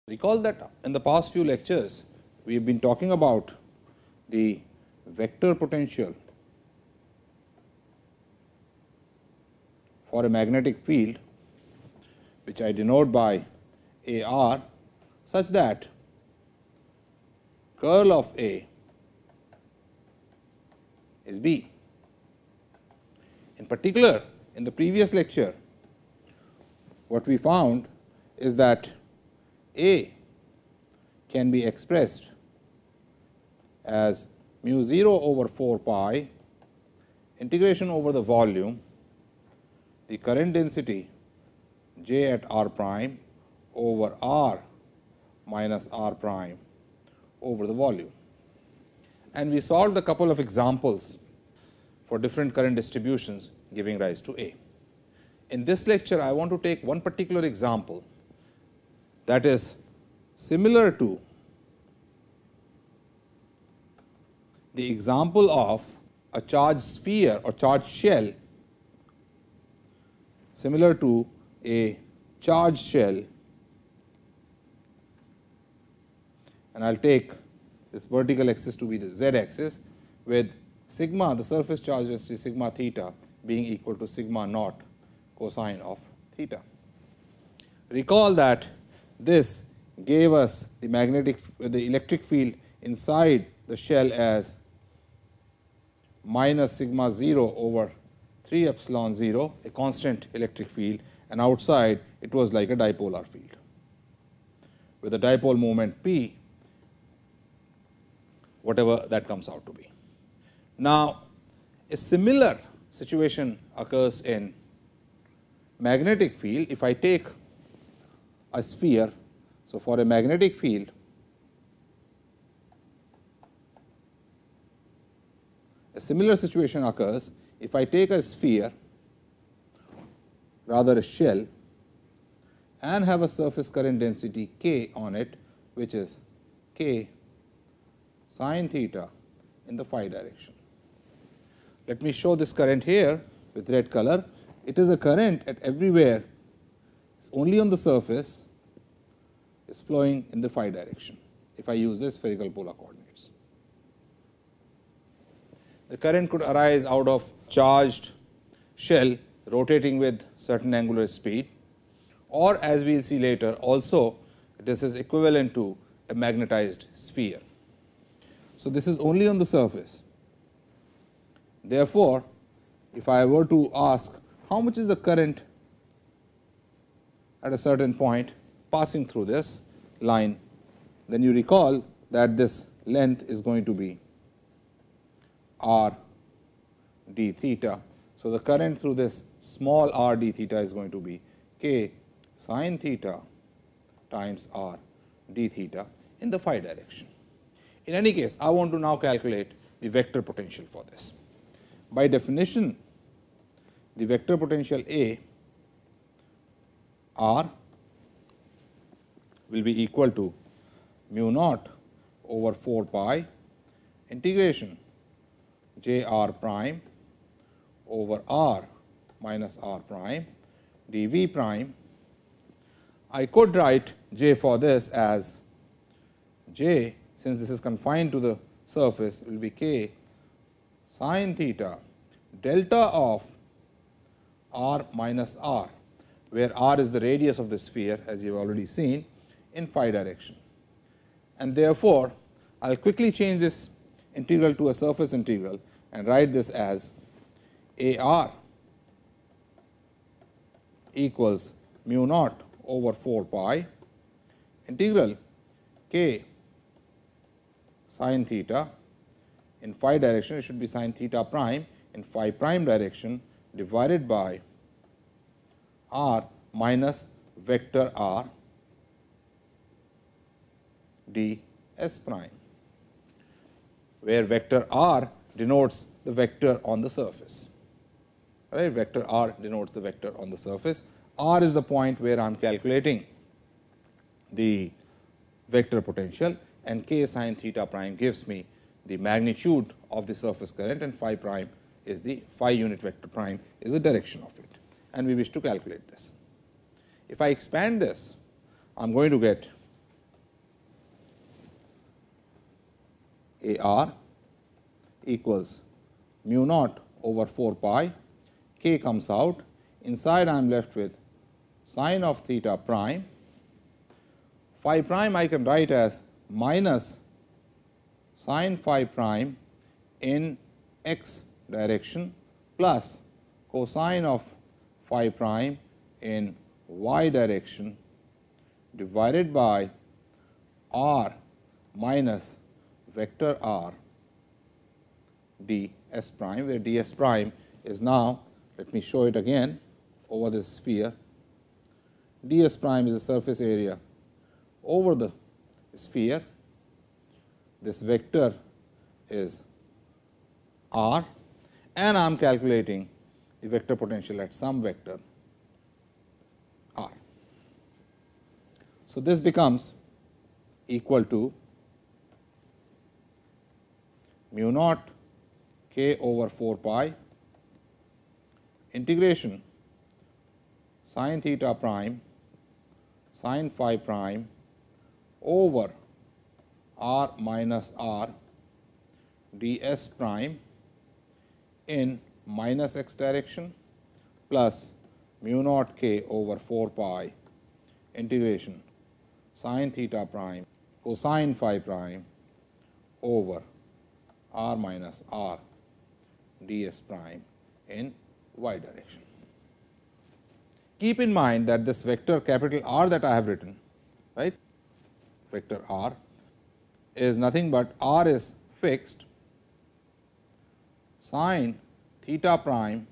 Recall that in the past few lectures, we have been talking about the vector potential for a magnetic field, which I denote by A r, such that curl of A is B. In particular, in the previous lecture, what we found is that A can be expressed as mu 0 over 4 pi integration over the volume, the current density J at r prime over r minus r prime over the volume. And we solved a couple of examples for different current distributions giving rise to A. In this lecture, I want to take one particular example that is similar to the example of a charged sphere or charged shell, similar to a charged shell, and I will take this vertical axis to be the z axis, with sigma, the surface charge density sigma theta, being equal to sigma naught cosine of theta. Recall that this gave us the electric field inside the shell as minus sigma 0 over 3 epsilon 0, a constant electric field, and outside it was like a dipolar field with a dipole moment P, whatever that comes out to be. Now, a similar situation occurs in magnetic field. If I take a sphere, so for a magnetic field, a similar situation occurs if I take a sphere, rather a shell, and have a surface current density k on it, which is k sin theta in the phi direction. Let me show this current here with red color. It is a current at everywhere, it is only on the surface, is flowing in the phi direction if I use the spherical polar coordinates. The current could arise out of charged shell rotating with certain angular speed, or as we will see later, also this is equivalent to a magnetized sphere. So, this is only on the surface. Therefore, if I were to ask how much is the current at a certain point passing through this line, then you recall that this length is going to be r d theta. So, the current through this small r d theta is going to be k sin theta times r d theta in the phi direction. In any case, I want to now calculate the vector potential for this. By definition, the vector potential A r will be equal to mu naught over 4 pi integration j r prime over r minus r prime d v prime. I could write j for this as j, since this is confined to the surface, will be k sin theta delta of r minus r, where r is the radius of the sphere, as you have already seen, in phi direction. And therefore, I will quickly change this integral to a surface integral and write this as A r equals mu naught over 4 pi integral k sin theta in phi direction, it should be sin theta prime in phi prime direction, divided by r minus vector r d s prime, where vector r denotes the vector on the surface. Right? Vector r denotes the vector on the surface. R is the point where I am calculating the vector potential, and k sin theta prime gives me the magnitude of the surface current, and phi prime is the phi unit vector prime is the direction of it, and we wish to calculate this. If I expand this, I am going to get A r equals mu naught over 4 pi, k comes out, inside I am left with sine of theta prime, phi prime I can write as minus sine phi prime in x direction plus cosine of phi prime in y direction divided by r minus vector r d s prime, where d s prime is now, let me show it again over this sphere. D s prime is the surface area over the sphere. This vector is r, and I am calculating the vector potential at some vector r. So, this becomes equal to mu naught k over 4 pi integration sin theta prime sin phi prime over r minus r d s prime in minus x direction plus mu naught k over 4 pi integration sin theta prime cosine phi prime over r minus r d s prime in y direction. Keep in mind that this vector capital R that I have written, right, vector R is nothing but R is fixed sin theta prime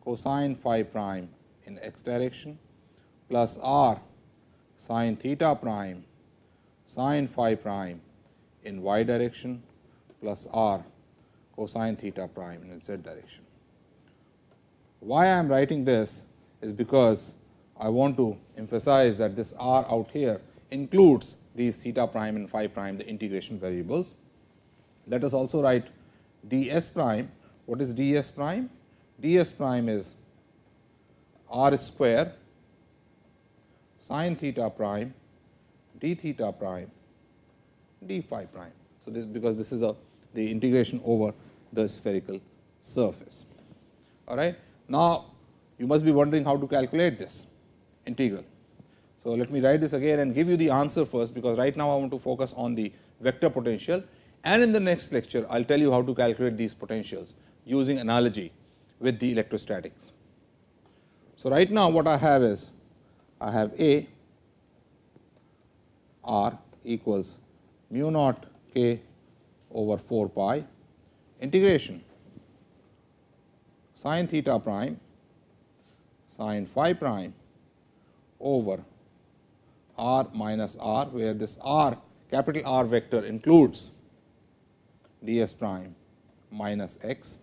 cosine phi prime in x direction plus R sin theta prime sin phi prime in y direction plus R cosine theta prime in z direction. Why I am writing this is because I want to emphasize that this R out here includes these theta prime and phi prime, the integration variables. Let us also write d s prime. What is d s prime? D s prime is r square sin theta prime d theta prime d phi prime. So, this because this is the integration over the spherical surface. All right. Now, you must be wondering how to calculate this integral. So, let me write this again and give you the answer first, because right now I want to focus on the vector potential, and in the next lecture I will tell you how to calculate these potentials using analogy with the electrostatics. So, right now what I have is I have A r equals mu naught k over 4 pi integration sin theta prime sin phi prime over r minus r, where this r capital R vector includes d s prime minus x.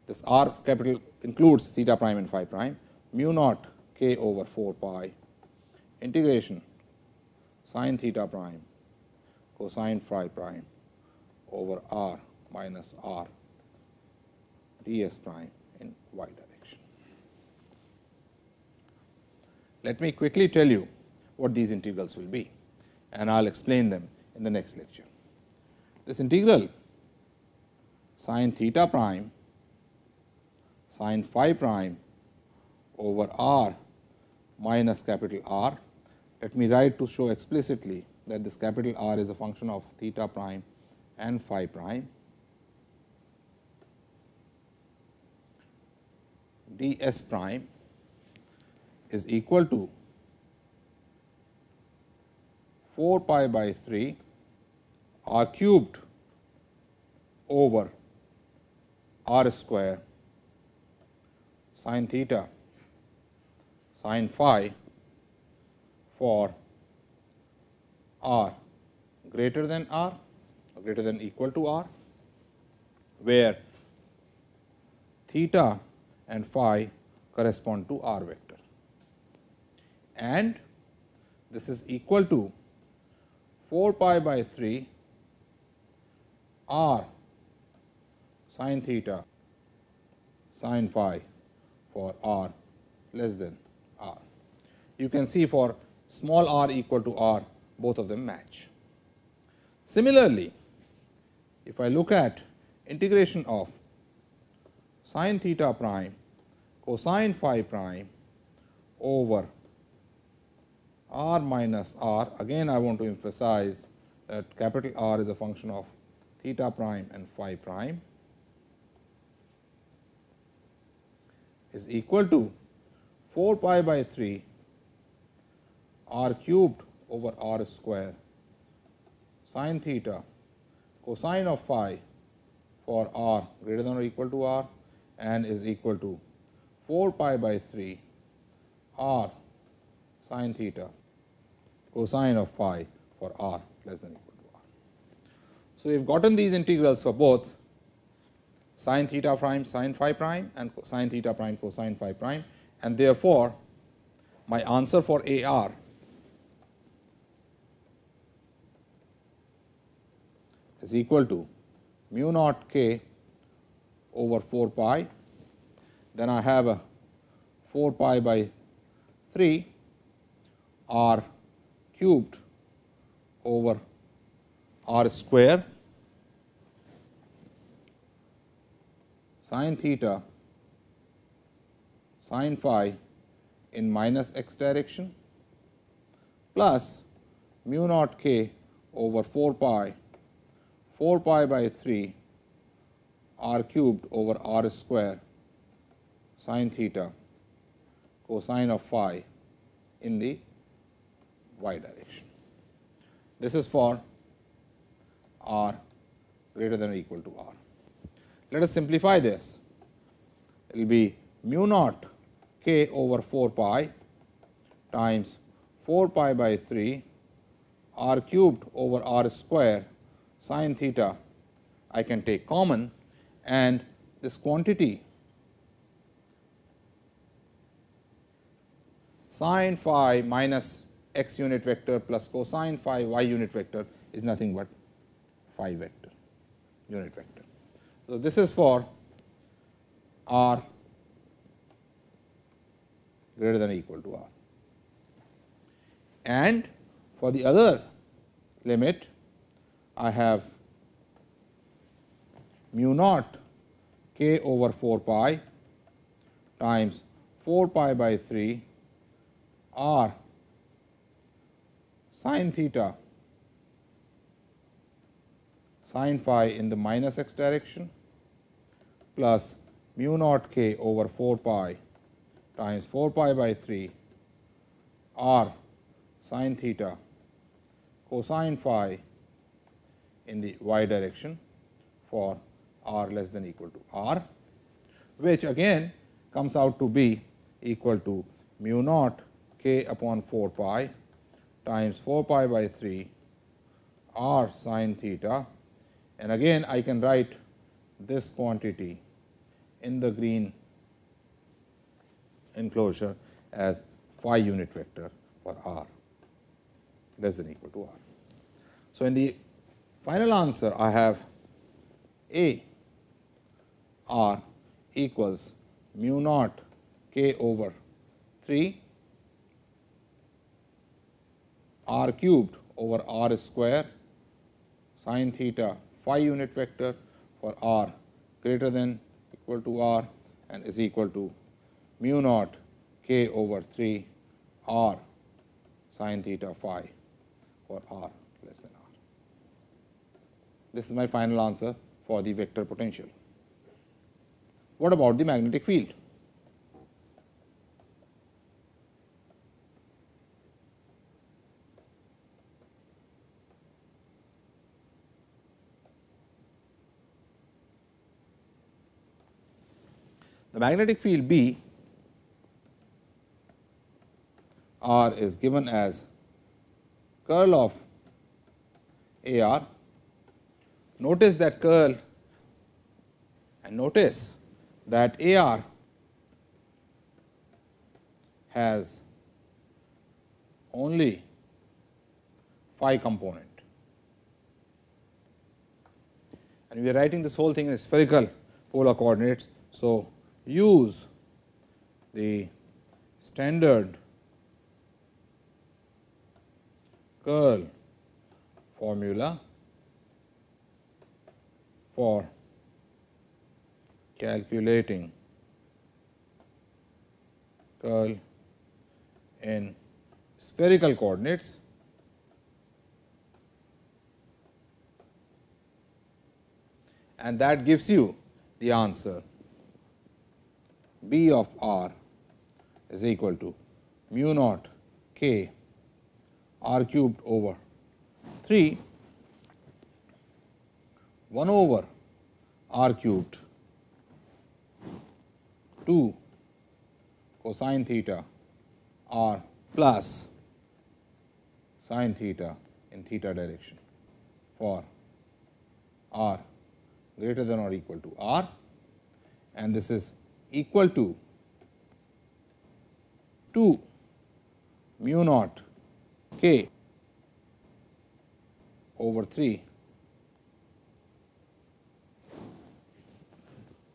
This r capital includes theta prime and phi prime, mu naught k over 4 pi integration sin theta prime cosine phi prime over r minus r d s prime in y direction. Let me quickly tell you what these integrals will be, and I will explain them in the next lecture. This integral sin theta prime sin phi prime over r minus capital R. Let me write to show explicitly that this capital R is a function of theta prime and phi prime. D s prime is equal to 4 pi by 3 r cubed over r square sin theta sin phi for r greater than r or greater than equal to r, where theta and phi correspond to r vector, and this is equal to 4 pi by 3 r sin theta sin phi for r less than r. You can see for small r equal to r, both of them match. Similarly, if I look at integration of sin theta prime cosine phi prime over r minus r, again I want to emphasize that capital R is a function of theta prime and phi prime, is equal to 4 pi by 3 r cubed over r square sin theta cosine of phi for r greater than or equal to r, and is equal to 4 pi by 3 r sin theta cosine of phi for r less than or equal to r. So, we have gotten these integrals for both sin theta prime sin phi prime and sin theta prime cosine phi prime, and therefore, my answer for A r is equal to mu naught k over 4 pi, then I have a 4 pi by 3 r cubed over r square sin theta sin phi in minus x direction plus mu naught k over 4 pi by 3 r cubed over r square sin theta cosine of phi in the y direction. This is for r greater than or equal to r. Let us simplify this. It will be mu naught k over 4 pi times 4 pi by 3 r cubed over r square sin theta, I can take common, and this quantity sin phi minus x unit vector plus cosine phi y unit vector is nothing but phi vector unit vector. So, this is for r greater than or equal to r, and for the other limit I have mu naught k over 4 pi times 4 pi by 3 r sin theta sin phi in the minus x direction plus mu naught k over 4 pi times 4 pi by 3 r sin theta cosine phi in the y direction for r less than or equal to r, which again comes out to be equal to mu naught k upon 4 pi times 4 pi by 3 r sin theta, and again I can write this quantity in the green enclosure as phi unit vector for r less than or equal to r. So, in the final answer I have A r equals mu naught k over 3 r cubed over r square sin theta phi unit vector for r greater than equal to r, and is equal to mu naught k over 3 r sin theta phi for r less than r. This is my final answer for the vector potential. What about the magnetic field? The magnetic field B r is given as curl of A r. Notice that curl, and notice that A r has only phi component, and we are writing this whole thing in spherical polar coordinates. So, use the standard curl formula for calculating curl in spherical coordinates, and that gives you the answer B of r is equal to mu naught k r cubed over 3 1 over r cubed 2 cosine theta r plus sin theta in theta direction for r greater than or equal to r, and this is equal to 2 mu naught k over 3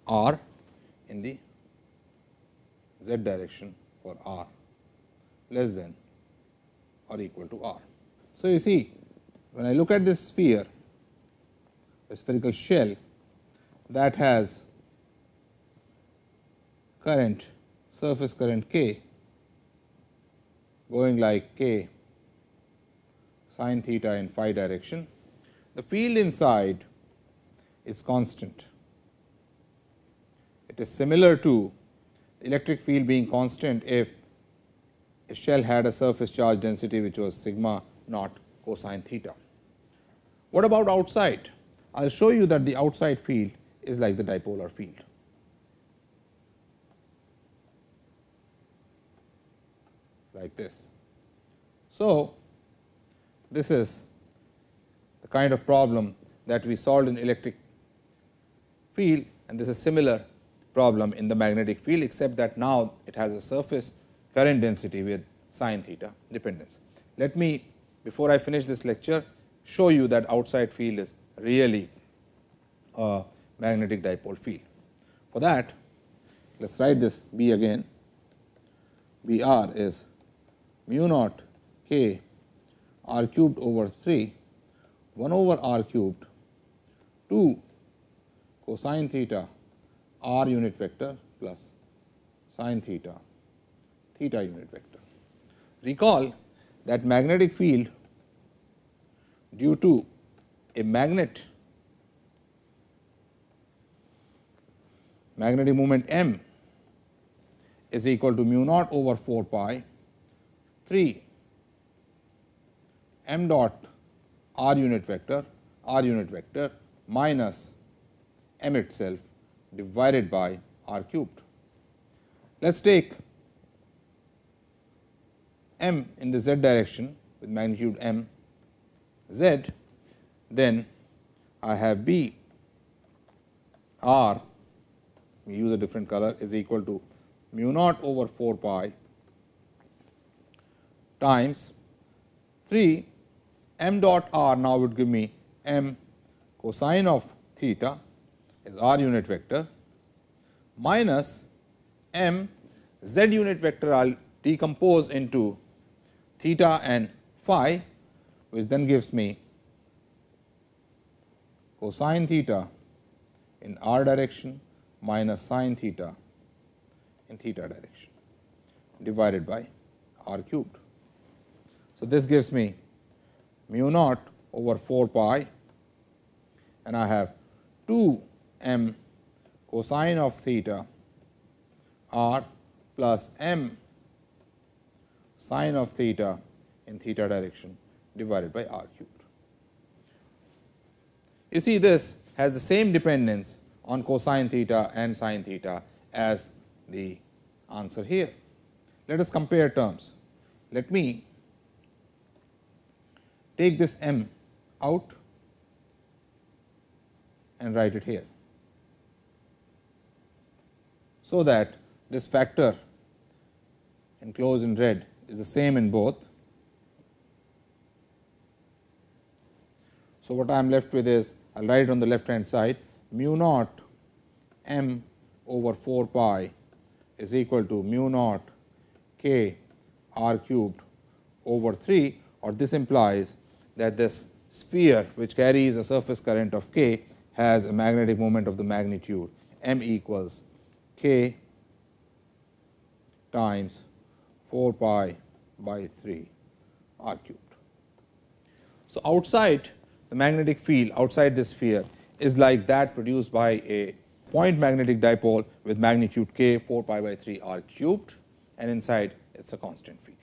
r in the z direction for r less than or equal to r. So, you see, when I look at this sphere, a spherical shell that has current, surface current k going like k sin theta in phi direction, the field inside is constant. It is similar to electric field being constant if a shell had a surface charge density which was sigma naught cosine theta. What about outside? I will show you that the outside field is like the dipolar field. Like this. So, this is the kind of problem that we solved in electric field, and this is similar problem in the magnetic field, except that now it has a surface current density with sin theta dependence. Let me, before I finish this lecture, show you that outside field is really a magnetic dipole field. For that, let us write this B again. B r is mu naught k r cubed over 3 1 over r cubed 2 cosine theta r unit vector plus sin theta theta unit vector. Recall that magnetic field due to a magnetic moment m is equal to mu naught over 4 pi 3 m dot r unit vector minus m itself divided by r cubed. Let us take m in the z direction with magnitude m z, then I have B r, we use a different color, is equal to mu naught over 4 pi times 3 m dot r now would give me m cosine of theta is r unit vector minus m z unit vector I will decompose into theta and phi, which then gives me cosine theta in r direction minus sin theta in theta direction divided by r cubed. So, this gives me mu naught over 4 pi, and I have 2 m cosine of theta r plus m sin of theta in theta direction divided by r cubed. You see, this has the same dependence on cosine theta and sin theta as the answer here. Let us compare terms. Let me take this m out and write it here, so that this factor enclosed in red is the same in both. So, what I am left with is, I will write it on the left hand side, mu naught m over 4 pi is equal to mu naught k r cubed over 3, or this implies that this sphere which carries a surface current of k has a magnetic moment of the magnitude m equals k times 4 pi by 3 r cubed. So, outside the magnetic field outside this sphere is like that produced by a point magnetic dipole with magnitude k 4 pi by 3 r cubed, and inside it is a constant field.